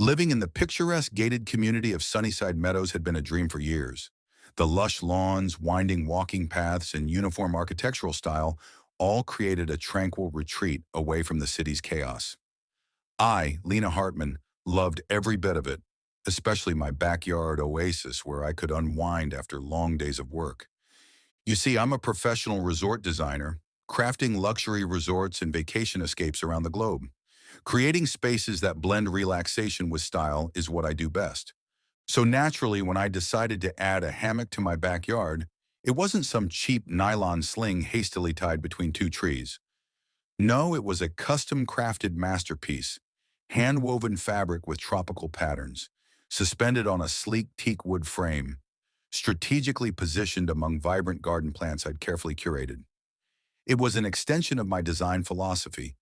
Living in the picturesque gated community of Sunnyside Meadows had been a dream for years. The lush lawns, winding walking paths, and uniform architectural style all created a tranquil retreat away from the city's chaos. I, Lena Hartman, loved every bit of it, especially my backyard oasis where I could unwind after long days of work. You see, I'm a professional resort designer, crafting luxury resorts and vacation escapes around the globe. Creating spaces that blend relaxation with style is what I do best. So naturally, when I decided to add a hammock to my backyard, it wasn't some cheap nylon sling hastily tied between two trees. No, it was a custom-crafted masterpiece, hand-woven fabric with tropical patterns, suspended on a sleek teak wood frame, strategically positioned among vibrant garden plants I'd carefully curated. It was an extension of my design philosophy,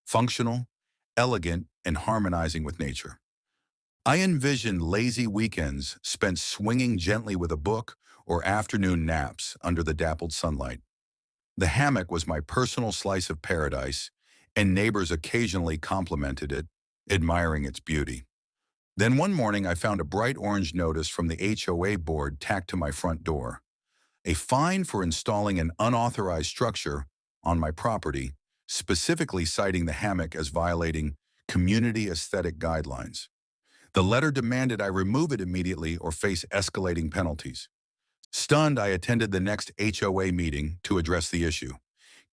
functional, elegant, and harmonizing with nature. I envisioned lazy weekends spent swinging gently with a book or afternoon naps under the dappled sunlight. The hammock was my personal slice of paradise, and neighbors occasionally complimented it, admiring its beauty. Then one morning I found a bright orange notice from the HOA board tacked to my front door. A fine for installing an unauthorized structure on my property, specifically citing the hammock as violating community aesthetic guidelines. The letter demanded I remove it immediately or face escalating penalties. Stunned, I attended the next HOA meeting to address the issue.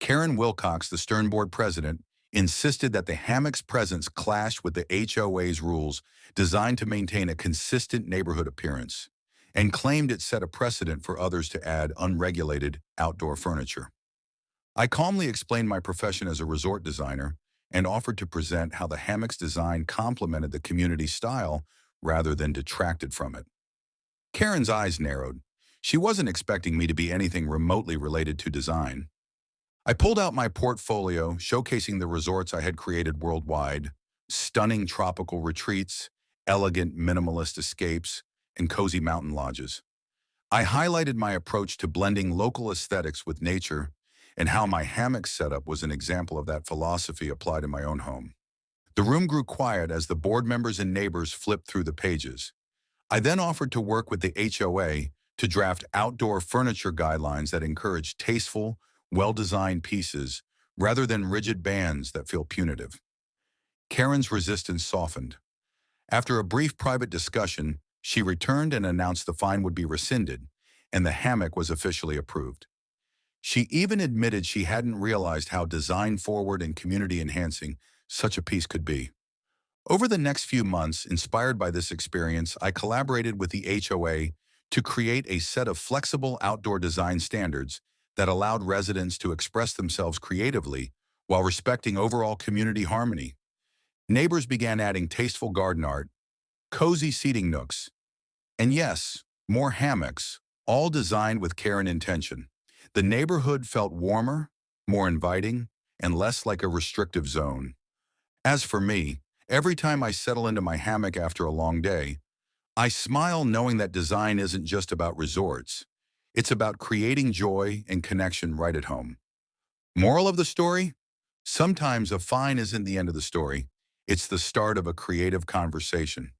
Karen Wilcox, the Stern Board president, insisted that the hammock's presence clashed with the HOA's rules designed to maintain a consistent neighborhood appearance, and claimed it set a precedent for others to add unregulated outdoor furniture. I calmly explained my profession as a resort designer and offered to present how the hammock's design complemented the community style rather than detracted from it. Karen's eyes narrowed. She wasn't expecting me to be anything remotely related to design. I pulled out my portfolio, showcasing the resorts I had created worldwide, stunning tropical retreats, elegant minimalist escapes, and cozy mountain lodges. I highlighted my approach to blending local aesthetics with nature and how my hammock setup was an example of that philosophy applied in my own home. The room grew quiet as the board members and neighbors flipped through the pages. I then offered to work with the HOA to draft outdoor furniture guidelines that encourage tasteful, well-designed pieces rather than rigid bans that feel punitive. Karen's resistance softened. After a brief private discussion, she returned and announced the fine would be rescinded, and the hammock was officially approved. She even admitted she hadn't realized how design-forward and community-enhancing such a piece could be. Over the next few months, inspired by this experience, I collaborated with the HOA to create a set of flexible outdoor design standards that allowed residents to express themselves creatively while respecting overall community harmony. Neighbors began adding tasteful garden art, cozy seating nooks, and yes, more hammocks, all designed with care and intention. The neighborhood felt warmer, more inviting, and less like a restrictive zone. As for me, every time I settle into my hammock after a long day, I smile knowing that design isn't just about resorts. It's about creating joy and connection right at home. Moral of the story? Sometimes a fine isn't the end of the story. It's the start of a creative conversation.